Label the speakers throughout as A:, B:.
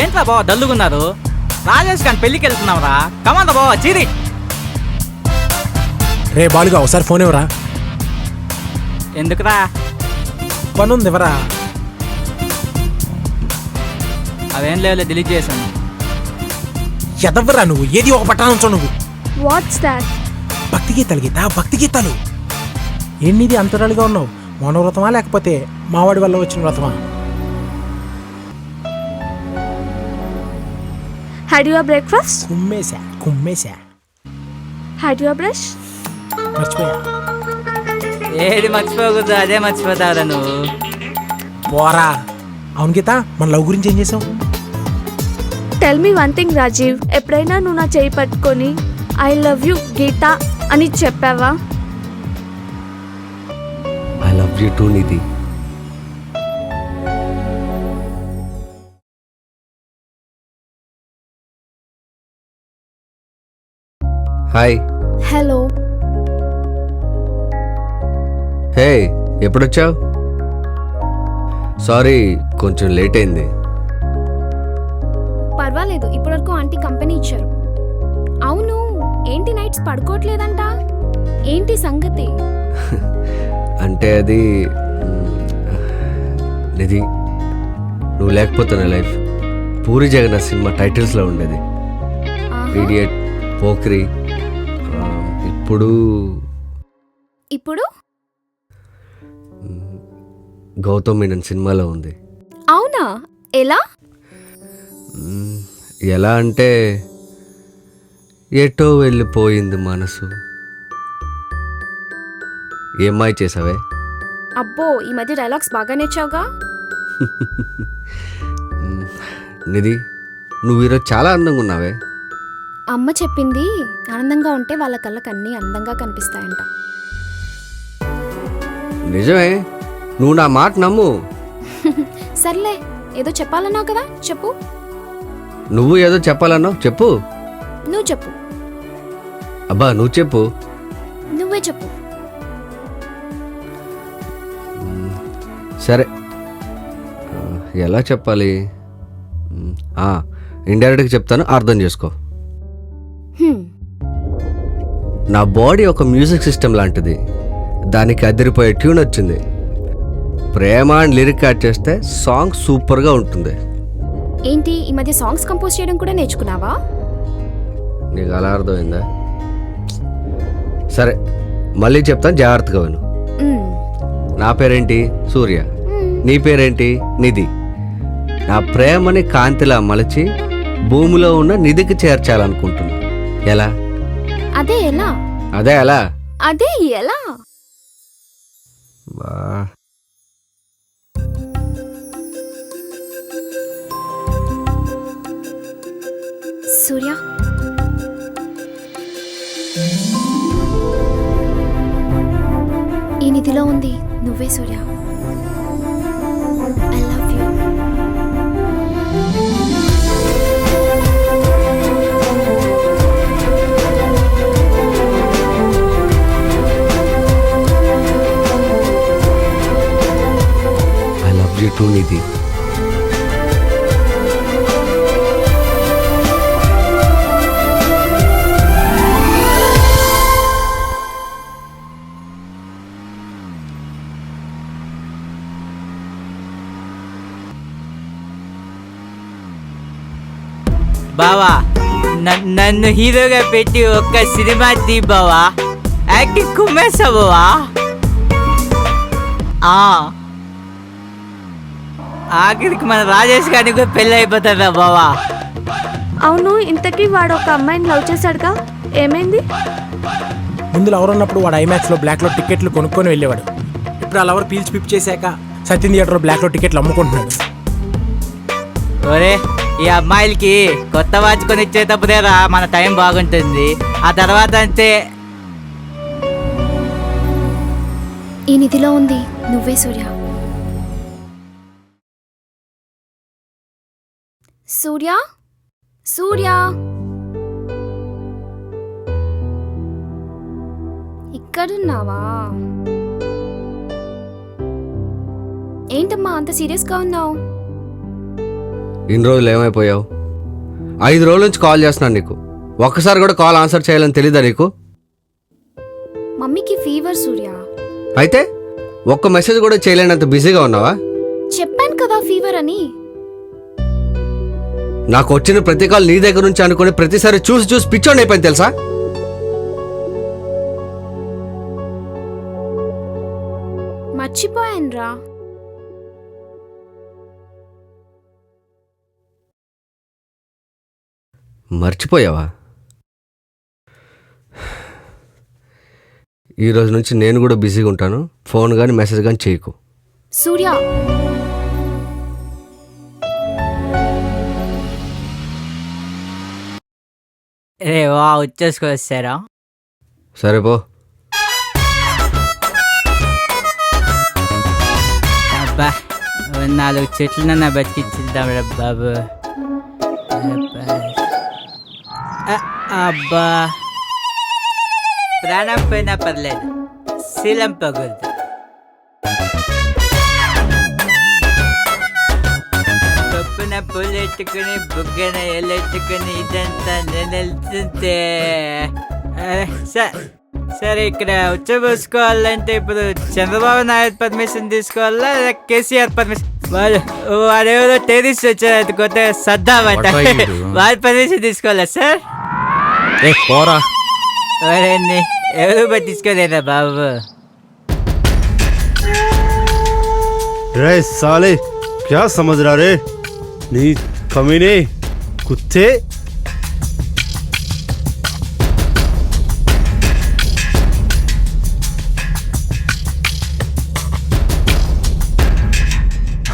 A: ఏంట్రా బావ డల్లుగున్నారు? రాజేష్ గాని పెళ్ళికి వెళ్తున్నావురా. కమాందా బావ చీరి.
B: రే బాలుగా ఒకసారి ఫోన్ ఇవ్వరా.
A: ఎందుకురా?
B: పని ఉంది ఇవ్వరా.
A: అవేం లేవులే, డిలీట్ చేశాను.
B: ఎదవ్వరా నువ్వు, ఏది ఒక పట్టణం ఉంచో నువ్వు.
C: What's that?
B: భక్తి గీతాలు గీత, భక్తి గీతాలు. ఎన్నిది అంతరాలుగా ఉన్నావు? మౌనవ్రతమా లేకపోతే మావాడి వల్ల వచ్చిన వ్రతమా?
C: Had your breakfast?
B: కుమ్మేశా.
C: Had your brush?
B: మర్చిపోయా.
A: ఏది మర్చిపోకూడదు, అదే మర్చిపోతావురా నువ్వు.
B: పోరా. అవును గీత, మన లవ్ గురించి ఏం చేసావు?
C: Tell me one thing, Rajiv. ఎప్పుడైనా నువ్వు నా చేయి పట్టుకొని ఐ లవ్ యూ గీత అని చెప్పావా?
D: I love you too Nidhi. Hi.
C: Hello.
D: Hey, ఎప్పుడొచ్చావు? సారీ, కొంచెం లేట్ అయింది.
C: పర్వాలేదు, ఇప్పటివరకు ఆంటీ కంపెనీ ఇచ్చారు. అవును, ఏంటి నైట్స్ పడుకోవట్లేదంట? ఏంటి సంగతి?
D: అంటే అది నిధి, నువ్వు లేకపోతే నా లైఫ్ పూరి జగన్నాథ్ సినిమా టైటిల్స్లో ఉండేది. ఇడియట్, పోక్రి.
C: ఇప్పుడు
D: గౌతమ్ మీనన్ సినిమాలో ఉంది.
C: అవునా? ఎలా?
D: ఎలా అంటే ఎటో వెళ్ళిపోయింది మనసు. ఏమాయి చేసావే?
C: అబ్బో, ఈ మధ్య డైలాగ్స్ బాగా నేర్చావుగా.
D: నిధి, నువ్వు ఈరోజు చాలా అందంగా ఉన్నావే.
C: అమ్మ చెప్పింది, ఆనందంగా ఉంటే వాళ్ళ కళ్ళకి అన్నీ అందంగా కనిపిస్తాయంట.
D: నిజమే, నువ్వు నా మాట నమ్ము.
C: సర్లే, ఏదో చెప్పాలన్నావు కదా, చెప్పు.
D: నువ్వు ఏదో చెప్పాలన్నావు, చెప్పు.
C: నువ్వు చెప్పు.
D: అబ్బా, నువ్వు చెప్పు.
C: నువ్వే చెప్పు.
D: సరే, ఎలా చెప్పాలి? ఇండైరెక్ట్గా చెప్తాను, అర్థం చేసుకో. నా బాడీ ఒక మ్యూజిక్ సిస్టమ్ లాంటిది. దానికి అదిరిపోయే ట్యూన్ వచ్చింది. ప్రేమ అండ్ లిరిక్ యాడ్ చేస్తే సాంగ్ సూపర్గా ఉంటుంది.
C: ఏంటి, ఈ మధ్య సాంగ్స్ కంపోజ్ చేయడం కూడా నేర్చుకున్నావా?
D: నీకు అలా అర్థమైందా? సరే, మళ్ళీ చెప్తాను, జాగ్రత్తగా విను. నా పేరేంటి? సూర్య. నీ పేరేంటి? నిధి. నా ప్రేమని కాంతిలా మలచి భూమిలో ఉన్న నిధికి చేర్చాలనుకుంటున్నా. ఎలా?
C: అదే ఎలా?
D: అదే ఎలా?
C: అదే ఎలా?
D: బా,
C: సూర్య, ఈ నిధిలో ఉంది నువ్వే Surya. I love you.
D: I love you too Nidhi.
A: బావా, నన్ను హీరోగా పెట్టి ఒక్క సినిమా తీ బావా. యాక్టింగ్ కుమ్మేస్తా బావా. ఆఖరికి మన రాజేష్ గారికి కూడా పెళ్ళి అయిపోతుందా బావా?
C: అవును, ఇంతకీ వాడు ఒక అమ్మాయిని లవ్ చేశాడుగా, ఏమైంది?
B: ముందు లవర్ ఉన్నప్పుడు వాడు ఐమాక్స్లో బ్లాక్లో టికెట్లు కొనుక్కొని వెళ్ళేవాడు. ఇప్పుడు ఆ లవర్ పీల్చి పిప్ చేశాక సత్యం థియేటర్లో బ్లాక్లో టికెట్లు అమ్ముకుంటున్నాడు.
A: ఒరే, ఈ అమ్మాయిలకి కొత్త వాచ్ కొని ఇచ్చేటప్పుడేరా మన టైం బాగుంటుంది. ఆ తర్వాత అంతే.
C: ఈ నిధిలో ఉంది నువ్వే సూర్య. సూర్య, సూర్య,
E: ఇక్కడున్నావా? ఏంటమ్మా అంత సీరియస్గా ఉన్నావు?
D: ఇన్ని రోజులు ఏమైపోయావు? 5 రోజుల నుంచి కాల్ చేస్తున్నాను నీకు. ఒక్కసారి కూడా కాల్ ఆన్సర్ చేయాలని తెలీదా నీకు?
E: మమ్మీకి ఫీవర్ సూర్య.
D: అయితే ఒక్క మెసేజ్ కూడా చేయలేనంత బిజీగా ఉన్నావా?
E: చెప్పాను కదా ఫీవర్ అని.
D: నాకు వచ్చిన ప్రతి కాల్ నీ దగ్గర నుంచి అనుకుని ప్రతిసారి చూసి చూసి పిచ్చోండి అయిపోయింది తెలుసా?
E: మర్చిపోయాను రా.
D: మర్చిపోయావా? ఈ రోజు నుంచి నేను కూడా బిజీగా ఉంటాను. ఫోన్ కానీ మెసేజ్ కానీ చేయకు.
E: సూర్య
A: రే వా వచ్చేసుకొస్తారా?
D: సరే పో.
A: అబ్బా 4 చెట్లనన్నా బతికిచ్చిద్దాం రా బాబు. అబ్బా ప్రాణం పోయినా పర్లేదు, శీలం పగులుదు. పప్పున పూలెట్టుకుని బుగ్గన ఎల్లెట్టుకుని ఇదంతా నేను వెళ్తుంటే సరే ఇక్కడ ఉచ్చబోసుకోవాలంటే ఇప్పుడు చంద్రబాబు నాయుడు పర్మిషన్ తీసుకోవాలా లేదా కేసీఆర్ పర్మిషన్? వాడెవరో టెరిస్ట్ వచ్చారు కొత్త సర్దామంట, వాడి పర్మిషన్ తీసుకోవాలా సార్?
B: పోరా.
A: ఎవరు పట్టించుకోలేదా బాబు?
F: रे साले क्या समझ रहा रे नी कमीने कुत्ते।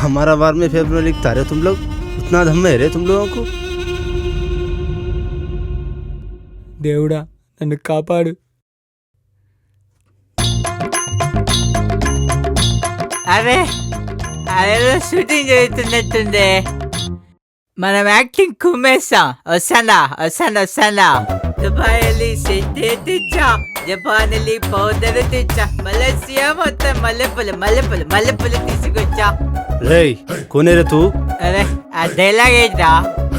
F: हमारा बार में फेब्रुआरी लिखता रहे तुम लोग, इतना दम में रहे तुम लोगों को।
B: దేవుడా నన్ను కాపాడు.
A: అరే అదేదో షూటింగ్ జరుగుతున్నట్టుందే. మనం యాక్టింగ్ కుమ్మేస్తాం. వస్తానా దుబాయ్ తెచ్చా, జపాన్ పౌడర్ తెచ్చా, మలేసియా మొత్తం మల్లెపూలు తీసుకొచ్చా.
F: रे कौन है रे तू?
A: అరే ఆ డైలాగ్ ఏంటా,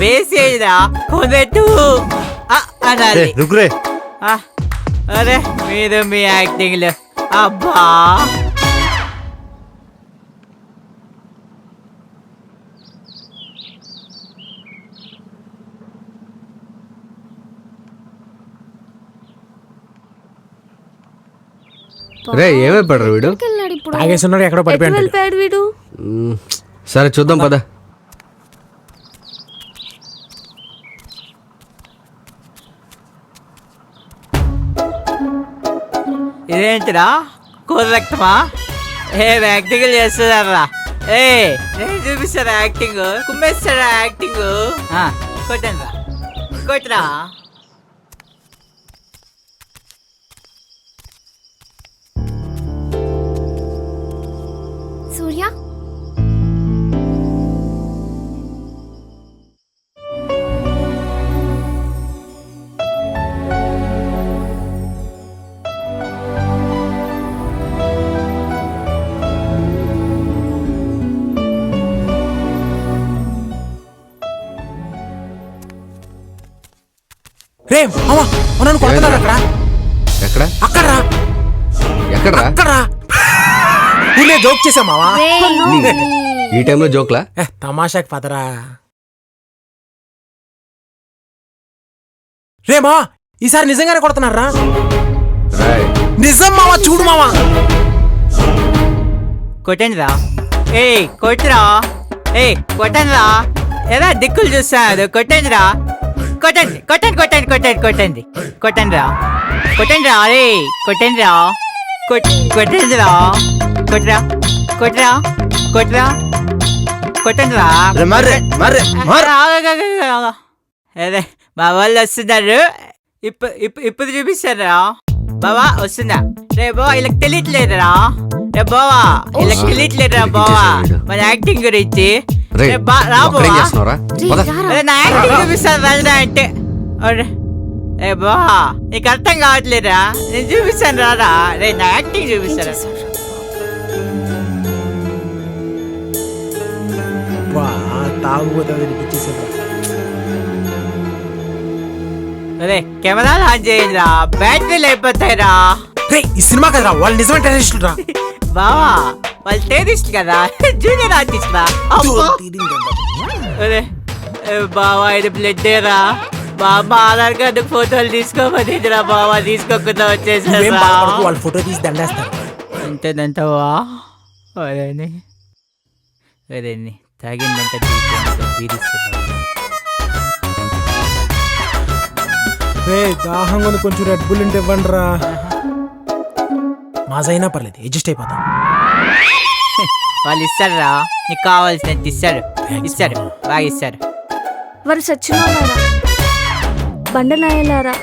A: బేస్ ఏంటా, కొనెట్టు అనాలి.
F: रुक रे।
A: అరే మీరు మీ యాక్టింగ్ లో అబ్బా.
D: రే ఏమైపోయాడు వీడు?
E: వెళ్ళాడు ఇప్పుడు.
B: తాగేస్తున్నాడు, ఎక్కడో
C: ఎక్కడ
B: పడిపోయాడు.
C: వెళ్ళిపోయాడు వీడు?
D: సరే చూద్దాం పద.
A: ఇదేంటిరా కూర రక్తమా? యాక్టింగ్ చేస్తున్నారా? నేను చూపిస్తారా యాక్టింగ్? కుమ్మేస్తారా యాక్టింగ్? కొట్టరా.
E: సూర్య
B: రే మామ నన్ను కొడుతున్నాడు. అక్కడ
D: ఎక్కడ
B: అక్కడ్రా
D: ఎక్కడ్రా?
B: అక్కడ్రా. నువ్వు జోక్ చేసా మావా.
D: ఈ టైంలో జోక్లా?
B: తమాషాకి పదరా. రే మావా ఈసారి నిజంగానే కొడుతున్నారా? నిజం మావా, చూడు మావా.
A: కొట్టండిరా. కొట్టరా. కొట్టండిరా. ఎలా దిక్కులు చూస్తున్నారు? కొట్టండిరా. కొట్టండి. కొట్టండిరా. అరే కొట్టండిరా. కొట్టండిరా. కొట్టండిరా. అరే మా వాళ్ళు వస్తున్నారు. ఇప్పుడు చూపిస్తారా బావా? వస్తుందా? రే బావా వీళ్ళకి తెలియట్లేదురా. రే బావా వీళ్ళకి తెలియట్లేదురా బావా మన యాక్టింగ్ గురించి. నా యాక్టింగ్ చూపిస్తాను రాజా అంటే ఏ బావా నీకు అర్థం కావట్లేదా? నేను చూపిస్తాను రారా. రే నా యాక్టింగ్ చూపిస్తాను.
B: వా తాగుపోతే ఇచ్చేసాడు.
A: అరే కెమెరాలు ఆన్ చేయండి రా, బ్యాటరీలు అయిపోతాయిరా.
B: రే ఈ సినిమా కదరా, వాళ్ళు నిజమైన టెర్రరిస్టులు రా.
A: బావా వాళ్ళు టేరిస్ట్ కదా, జూనియర్ ఆర్టిస్ట్ రా. అరే బావా ఇది బ్లడ్డేరా. బాబా ఆధార్ కార్డు ఫోటోలు తీసుకోమనిరా బావా, తీసుకోకుండా
B: నువ్వేం
A: వచ్చేసారా.
B: బాధపడకు, వాళ్ళు ఫోటో తీసి దండేస్తారు.
A: అంతేనంటావా? అరేని అరేని తాగిందంట
B: రే దాహం కొని కొంచెం రెడ్ బుల్ ఉంటే ఇవ్వండి రా. మాజైనా పర్లేదు, అడ్జస్ట్ అయిపోతాం.
A: వాళ్ళు ఇస్తారా, నీకు కావాల్సినంత ఇస్తారు. ఇస్తారు, బాగా ఇస్తారు.
C: వారు సచ్చినోళ్ళారా, బండనాయలారా,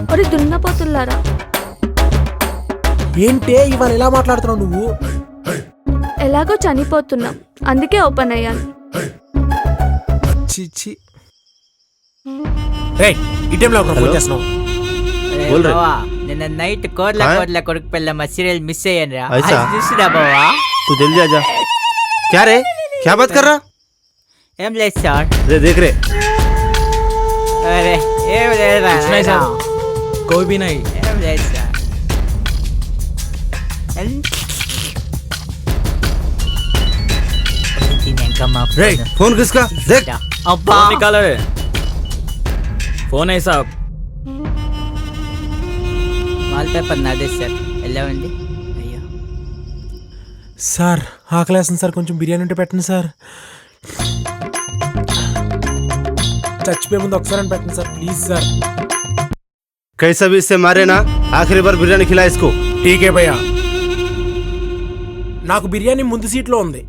C: మరి దున్నపోతులారా.
B: ఏంటే ఇవాళ ఎలా మాట్లాడుతున్నావు నువ్వు?
C: ఎలాగో చనిపోతున్నాం, అందుకే ఓపెన్ అయ్యాను.
B: చిచ్చి రే ఈ టైంలో ఫోన్ చేస్తున్నావు?
F: बोल रहे?
A: బావా నిన్న నైట్ కోర్ల
F: हाँ?
A: కోర్ల కొడుకు పిల్ల మా సీరియల్ మిస్ అయ్యాను రా.
F: ऐसा?
A: చూసిరా బావా?
F: तू जल्दी आजा. क्या रे, क्या बात कर रहा?
A: ఏం లేదు సార్.
F: रे देख रे.
A: అరే ఏం లేదురా.
G: कुछ नहीं सर, कोई भी नहीं.
A: ఏం లేదు సార్.
F: रे फोन किसका? देख.
A: అబ్బా
G: फोन निकालो रे. फोन है साहब.
A: వాల్ పేపర్ నాదే సార్. ఎలా ఉంది? అయ్యో
B: సార్ ఆకలేస్తుంది సార్, కొంచెం బిర్యానీ ఉంటే పెట్టండి సార్. చచ్చిపోయే ముందు ఒకసారి అని పెట్టండి సార్, ప్లీజ్ సార్.
F: कैसा भी इससे मारे ना, आखिरी बार बिरयानी खिला इसको.
B: టీకే భయ్యా, నాకు బిర్యానీ ముందు సీట్లో ఉంది.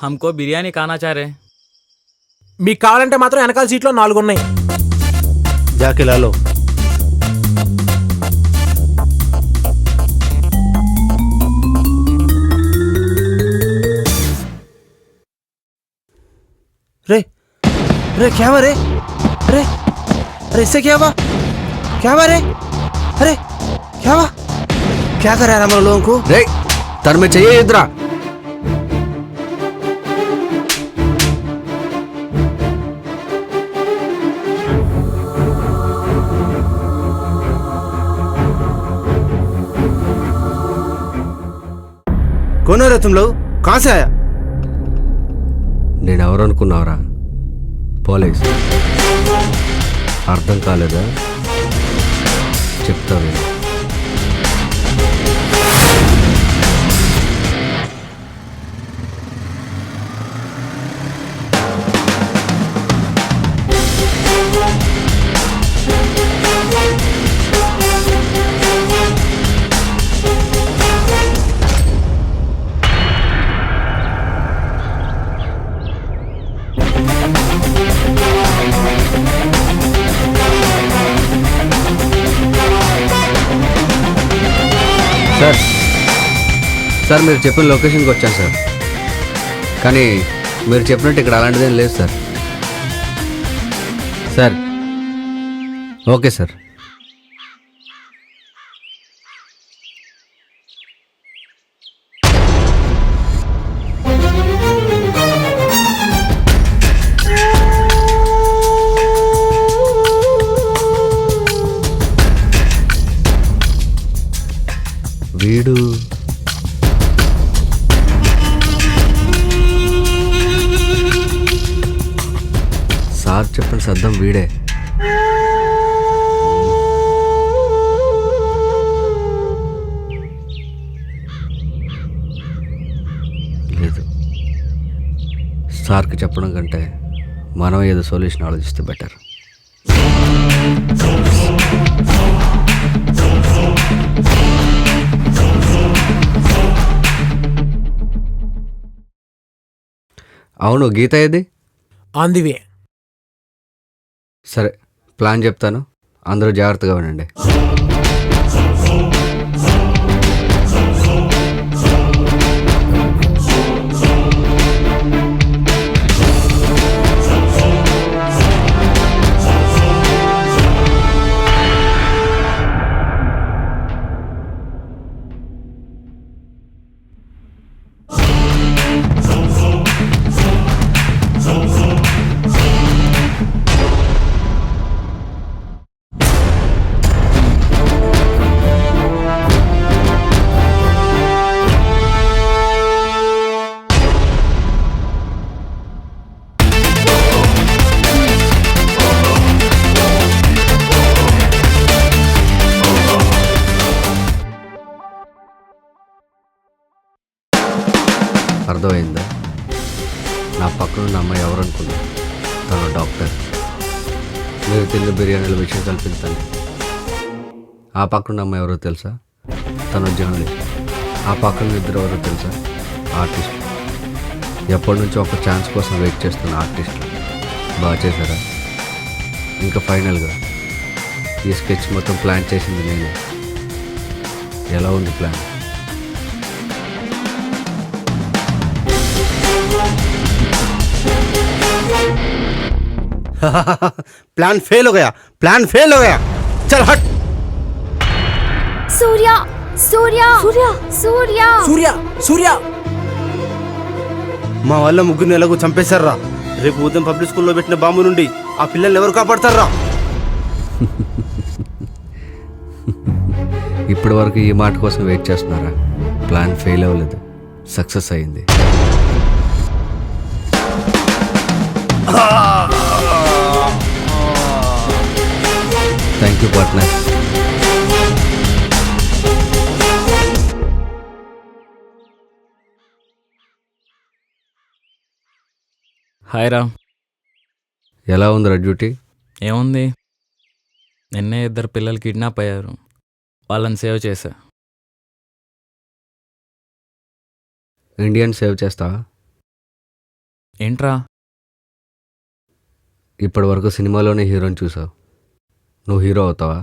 G: हमको बिरयानी खाना चाह रहे.
B: మీకు కావాలంటే మాత్రం వెనకాల సీట్లో 4 ఉన్నాయి.
F: जाके ला लो. रे रे क्या हुआ रे? अरे अरे इससे क्या हुआ? क्या हुआ रे? अरे क्या हुआ? क्या कर रहा है हम लोगों को?
D: రే తన మీద చెయ్యొద్దురా.
F: कौन हो रहे तुम लोग? कहाँ से आया?
D: నేనెవరు అనుకున్నావురా? పోలీస్. అర్థం కాలేదా? చెప్తా విను. సార్ సార్ మీరు చెప్పిన లొకేషన్కి వచ్చాను సార్, కానీ మీరు చెప్పినట్టు ఇక్కడ అలాంటిదేం లేదు సార్. Sir okay sir. వీడు సార్ చెప్పిన సద్దం వీడే. లేదు, సార్కి చెప్పడం కంటే మనం ఏదో సొల్యూషన్ ఆలోచిస్తే బెటర్. అవును, గీత ఏది?
B: On the way.
D: సరే, ప్లాన్ చెప్తాను, అందరూ జాగ్రత్తగా వినండి. అర్థమైందా? నా పక్కన ఉన్న అమ్మాయి ఎవరు అనుకున్నా? తను డాక్టర్. మీరు తిన్న బిర్యానీల విషయం కల్పించాలి. ఆ పక్కన అమ్మాయి ఎవరో తెలుసా? తను జర్నలిస్ట్. ఆ పక్కన ఇద్దరు ఎవరో తెలుసా? ఆర్టిస్ట్. ఎప్పటి నుంచో ఒక ఛాన్స్ కోసం వెయిట్ చేస్తున్న ఆర్టిస్టులు. బాగా చేశారా? ఇంకా ఫైనల్గా ఈ స్కెచ్ మొత్తం ప్లాన్ చేసింది నేనే. ఎలా ఉంది ప్లాన్?
F: प्लान फेल हो गया, प्लान फेल हो गया. चल हट.
E: సూర్య సూర్య
C: సూర్య
E: సూర్య
B: సూర్య సూర్య
F: మా వాళ్ళ ముగ్గురిని ఎలాగో చంపేశారా. రేపు ఉదయం పబ్లిక్ స్కూల్లో పెట్టిన బాంబు నుండి ఆ పిల్లల్ని ఎవరు కాపాడతారా?
D: ఇప్పటి వరకు ఈ మాట కోసం వెయిట్ చేస్తున్నారా? ప్లాన్ ఫెయిల్ అవ్వలేదు, సక్సెస్ అయింది. Thank you partner.
G: హాయ్ రా.
D: ఎలా ఉందిరా డ్యూటీ?
G: ఏముంది, నిన్నే 2 పిల్లలు కిడ్నాప్ అయ్యారు, వాళ్ళని సేవ్ చేశా.
D: ఇండియన్ సేవ్ చేస్తావా?
G: ఏంట్రా?
D: ఇప్పటి వరకు సినిమాలోనే హీరోని చూసావు, నువ్వు హీరో అవుతావా?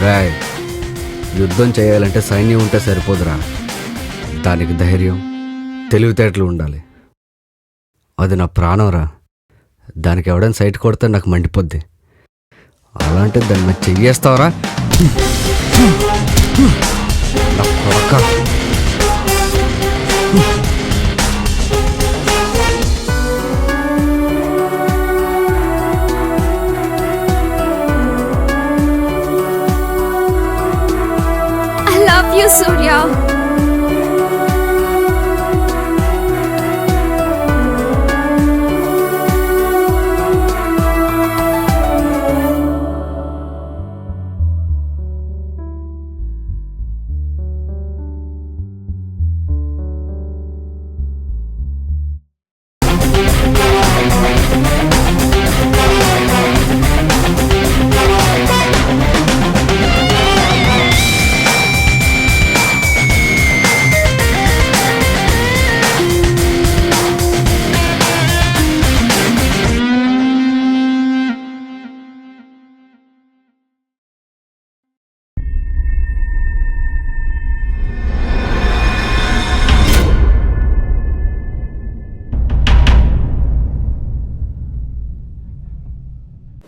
D: రాయ్, యుద్ధం చేయాలంటే సైన్యం ఉంటే సరిపోదురా. దానికి ధైర్యం, తెలివితేటలు ఉండాలి. అది నా ప్రాణం రా. దానికి ఎవడైనా సైట్ కొడితే నాకు మండిపోద్ది. అలాంటి దాన్ని మీద చెయ్యేస్తావరా? నా కొడక.
E: I love you Surya.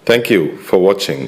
H: Thank you for watching.